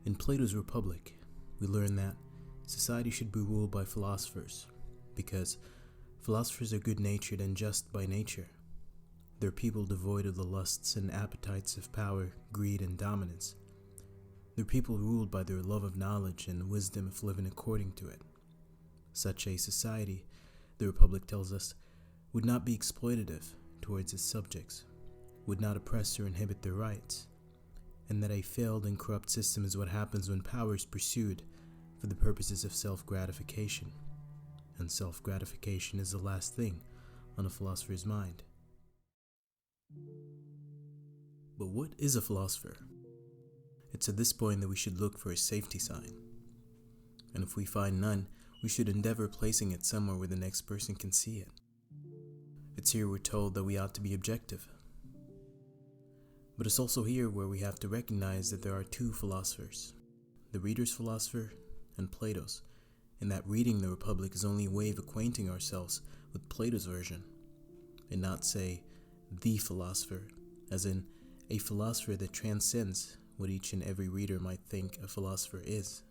In Plato's Republic, we learn that society should be ruled by philosophers, because philosophers are good-natured and just by nature. They're people devoid of the lusts and appetites of power, greed, and dominance. They're people ruled by their love of knowledge and wisdom of living according to it. Such a society, the Republic tells us, would not be exploitative towards its subjects, would not oppress or inhibit their rights, and that a failed and corrupt system is what happens when power is pursued for the purposes of self-gratification, and self-gratification is the last thing on a philosopher's mind. But what is a philosopher? It's at this point that we should look for a safety sign, and if we find none, we should endeavor placing it somewhere where the next person can see it. It's here we're told that we ought to be objective. But it's also here where we have to recognize that there are two philosophers, the reader's philosopher and Plato's, and that reading the Republic is only a way of acquainting ourselves with Plato's version, and not, say, the philosopher, as in a philosopher that transcends what each and every reader might think a philosopher is.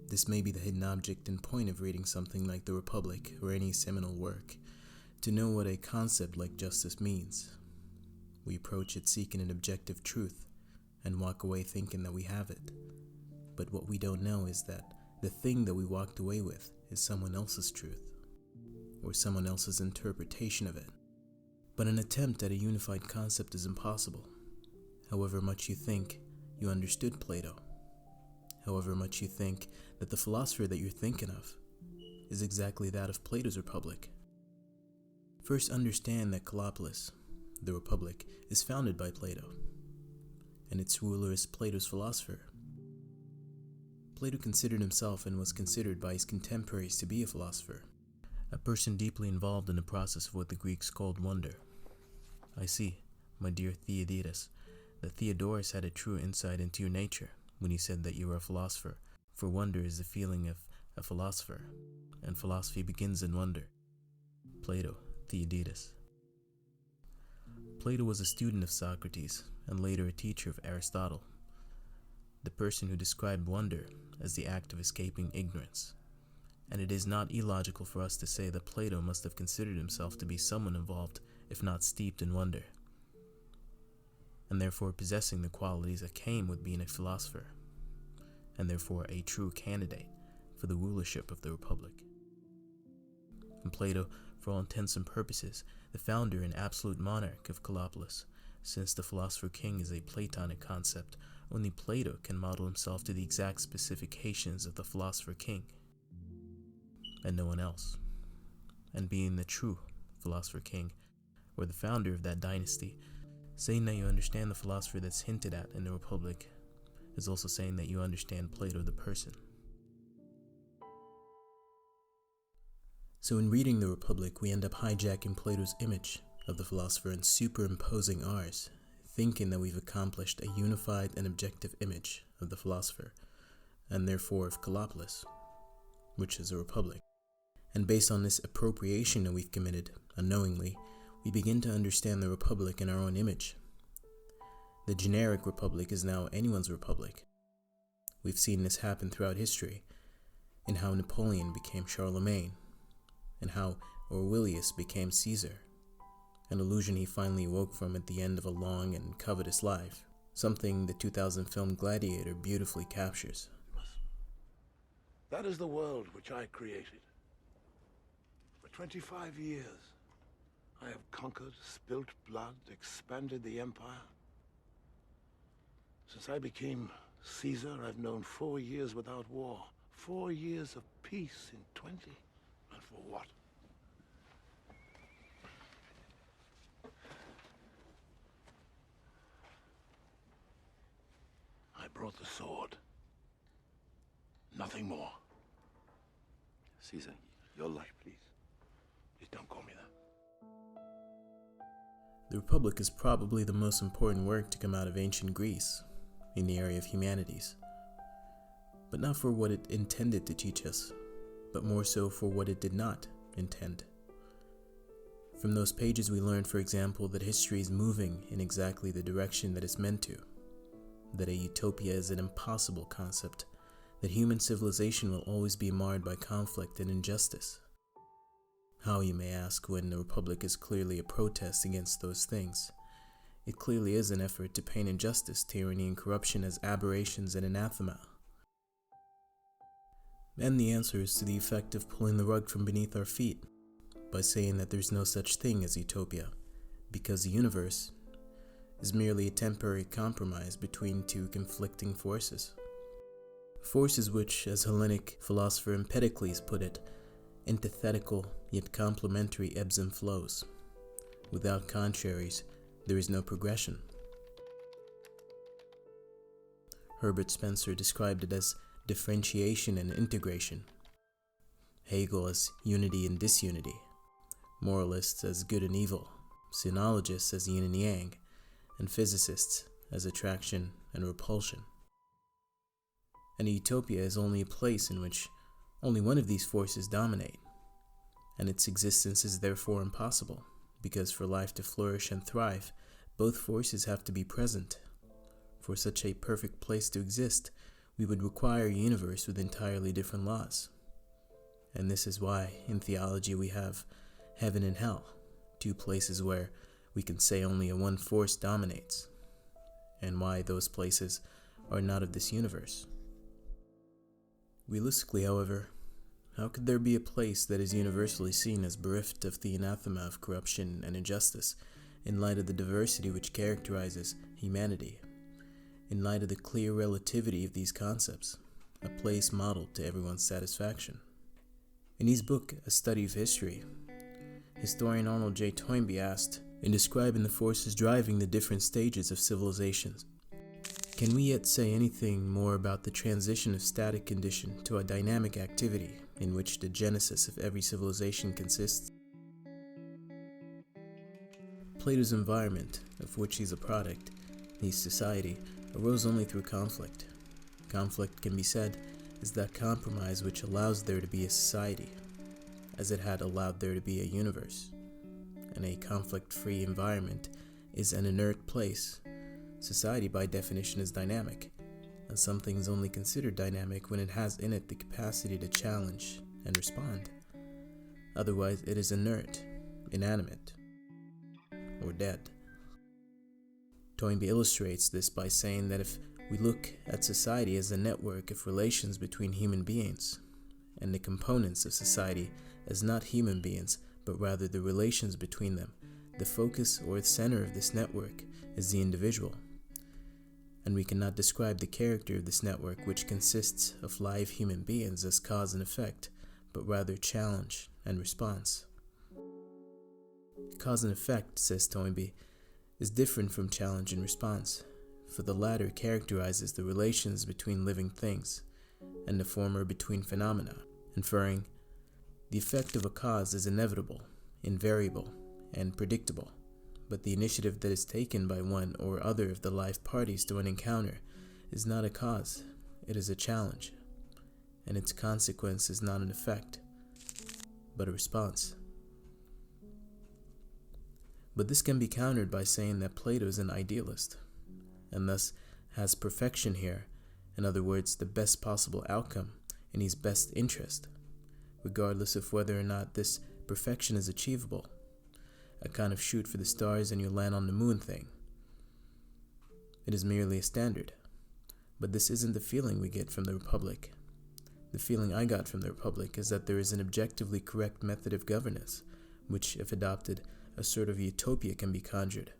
This may be the hidden object and point of reading something like the Republic or any seminal work, to know what a concept like justice means. We approach it seeking an objective truth, and walk away thinking that we have it. But what we don't know is that the thing that we walked away with is someone else's truth, or someone else's interpretation of it. But an attempt at a unified concept is impossible, however much you think you understood Plato, however much you think that the philosopher that you're thinking of is exactly that of Plato's Republic. First, understand that Colopolis, the Republic, is founded by Plato, and its ruler is Plato's philosopher. Plato considered himself and was considered by his contemporaries to be a philosopher, a person deeply involved in the process of what the Greeks called wonder. I see, my dear Theodotus, that Theodorus had a true insight into your nature when he said that you were a philosopher, for wonder is the feeling of a philosopher, and philosophy begins in wonder. Plato, Theodotus. Plato was a student of Socrates, and later a teacher of Aristotle, the person who described wonder as the act of escaping ignorance. And it is not illogical for us to say that Plato must have considered himself to be someone involved, if not steeped in wonder, and therefore possessing the qualities that came with being a philosopher, and therefore a true candidate for the rulership of the Republic. And Plato, for all intents and purposes, the founder and absolute monarch of Colopolis, since the philosopher king is a Platonic concept, only Plato can model himself to the exact specifications of the philosopher king, and no one else. And being the true philosopher king, or the founder of that dynasty, saying that you understand the philosopher that's hinted at in the Republic is also saying that you understand Plato the person. So in reading the Republic, we end up hijacking Plato's image of the philosopher and superimposing ours, thinking that we've accomplished a unified and objective image of the philosopher, and therefore of Colopolis, which is a republic. And based on this appropriation that we've committed, unknowingly, we begin to understand the Republic in our own image. The generic Republic is now anyone's Republic. We've seen this happen throughout history, in how Napoleon became Charlemagne, and how Aurelius became Caesar, an illusion he finally woke from at the end of a long and covetous life, something the 2000 film Gladiator beautifully captures. That is the world which I created. For 25 years, I have conquered, spilt blood, expanded the empire. Since I became Caesar, I've known 4 years without war. 4 years of peace in 20. And for what? I brought the sword. Nothing more. Caesar, your life, please. Please don't call me that. The Republic is probably the most important work to come out of ancient Greece in the area of humanities, but not for what it intended to teach us, but more so for what it did not intend. From those pages we learned, for example, that history is moving in exactly the direction that it's meant to, that a utopia is an impossible concept, that human civilization will always be marred by conflict and injustice. How, you may ask, when the Republic is clearly a protest against those things? It clearly is an effort to paint injustice, tyranny, and corruption as aberrations and anathema. And the answer is to the effect of pulling the rug from beneath our feet, by saying that there's no such thing as utopia, because the universe is merely a temporary compromise between two conflicting forces. Forces which, as Hellenic philosopher Empedocles put it, antithetical yet complementary ebbs and flows. Without contraries, there is no progression. Herbert Spencer described it as differentiation and integration, Hegel as unity and disunity, moralists as good and evil, sinologists as yin and yang, and physicists as attraction and repulsion. And a utopia is only a place in which only one of these forces dominate, and its existence is therefore impossible, because for life to flourish and thrive, both forces have to be present. For such a perfect place to exist, we would require a universe with entirely different laws. And this is why, in theology, we have heaven and hell, two places where we can say only a one force dominates, and why those places are not of this universe. Realistically, however, how could there be a place that is universally seen as bereft of the anathema of corruption and injustice, in light of the diversity which characterizes humanity, in light of the clear relativity of these concepts, a place modeled to everyone's satisfaction? In his book, A Study of History, historian Arnold J. Toynbee asked, in describing the forces driving the different stages of civilizations, can we yet say anything more about the transition of static condition to a dynamic activity in which the genesis of every civilization consists? Plato's environment, of which he's a product, his society, arose only through conflict. Conflict, can be said, is that compromise which allows there to be a society, as it had allowed there to be a universe. And a conflict-free environment is an inert place. Society, by definition, is dynamic, and something is only considered dynamic when it has in it the capacity to challenge and respond. Otherwise, it is inert, inanimate, or dead. Toynbee illustrates this by saying that if we look at society as a network of relations between human beings, and the components of society as not human beings, but rather the relations between them, the focus or the center of this network is the individual. And we cannot describe the character of this network, which consists of live human beings, as cause and effect, but rather challenge and response. Cause and effect, says Toynbee, is different from challenge and response, for the latter characterizes the relations between living things, and the former between phenomena, inferring, the effect of a cause is inevitable, invariable, and predictable, but the initiative that is taken by one or other of the live parties to an encounter is not a cause, it is a challenge, and its consequence is not an effect, but a response. But this can be countered by saying that Plato is an idealist, and thus has perfection here, in other words, the best possible outcome in his best interest, regardless of whether or not this perfection is achievable, a kind of shoot for the stars and you land on the moon thing. It is merely a standard, but this isn't the feeling we get from the Republic. The feeling I got from the Republic is that there is an objectively correct method of governance, which, if adopted, a sort of utopia can be conjured,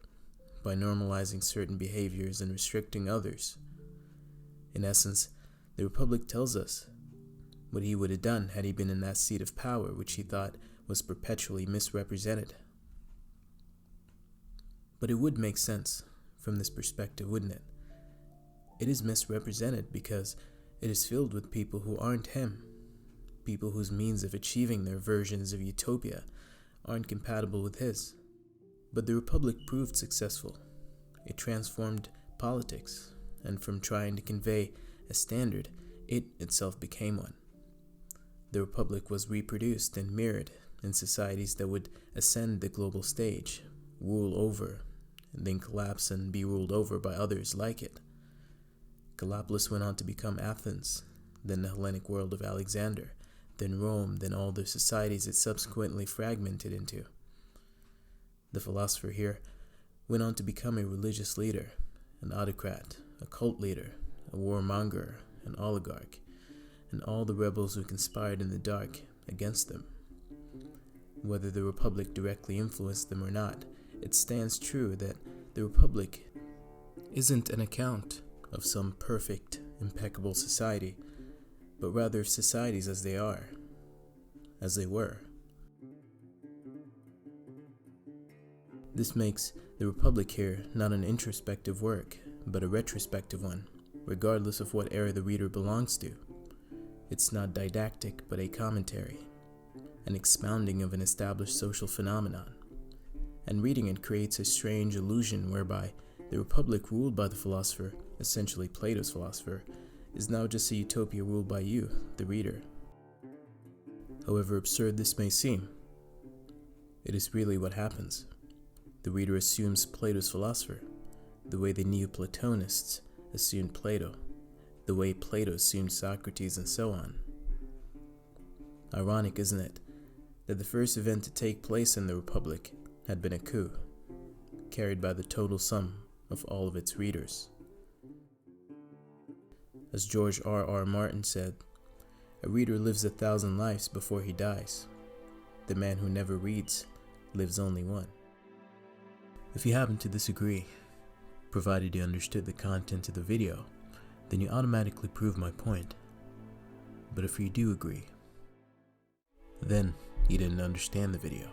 by normalizing certain behaviors and restricting others. In essence, the Republic tells us what he would have done had he been in that seat of power which he thought was perpetually misrepresented. But it would make sense from this perspective, wouldn't it? It is misrepresented because it is filled with people who aren't him, people whose means of achieving their versions of utopia aren't compatible with his. But the Republic proved successful. It transformed politics, and from trying to convey a standard, it itself became one. The Republic was reproduced and mirrored in societies that would ascend the global stage, rule over, and then collapse and be ruled over by others like it. Gallipolis went on to become Athens, then the Hellenic world of Alexander, then Rome, then all the societies it subsequently fragmented into. The philosopher here went on to become a religious leader, an autocrat, a cult leader, a warmonger, an oligarch, and all the rebels who conspired in the dark against them. Whether the Republic directly influenced them or not, it stands true that the Republic isn't an account of some perfect, impeccable society, but rather societies as they are, as they were. This makes the Republic here not an introspective work, but a retrospective one, regardless of what era the reader belongs to. It's not didactic, but a commentary, an expounding of an established social phenomenon. And reading it creates a strange illusion whereby the Republic ruled by the philosopher, essentially Plato's philosopher, is now just a utopia ruled by you, the reader. However absurd this may seem, it is really what happens. The reader assumes Plato's philosopher, the way the Neoplatonists assumed Plato, the way Plato assumed Socrates, and so on. Ironic, isn't it, that the first event to take place in the Republic had been a coup, carried by the total sum of all of its readers. As George R.R. Martin said, "A reader lives 1,000 lives before he dies. The man who never reads lives only one." If you happen to disagree, provided you understood the content of the video, then you automatically prove my point. But if you do agree, then you didn't understand the video.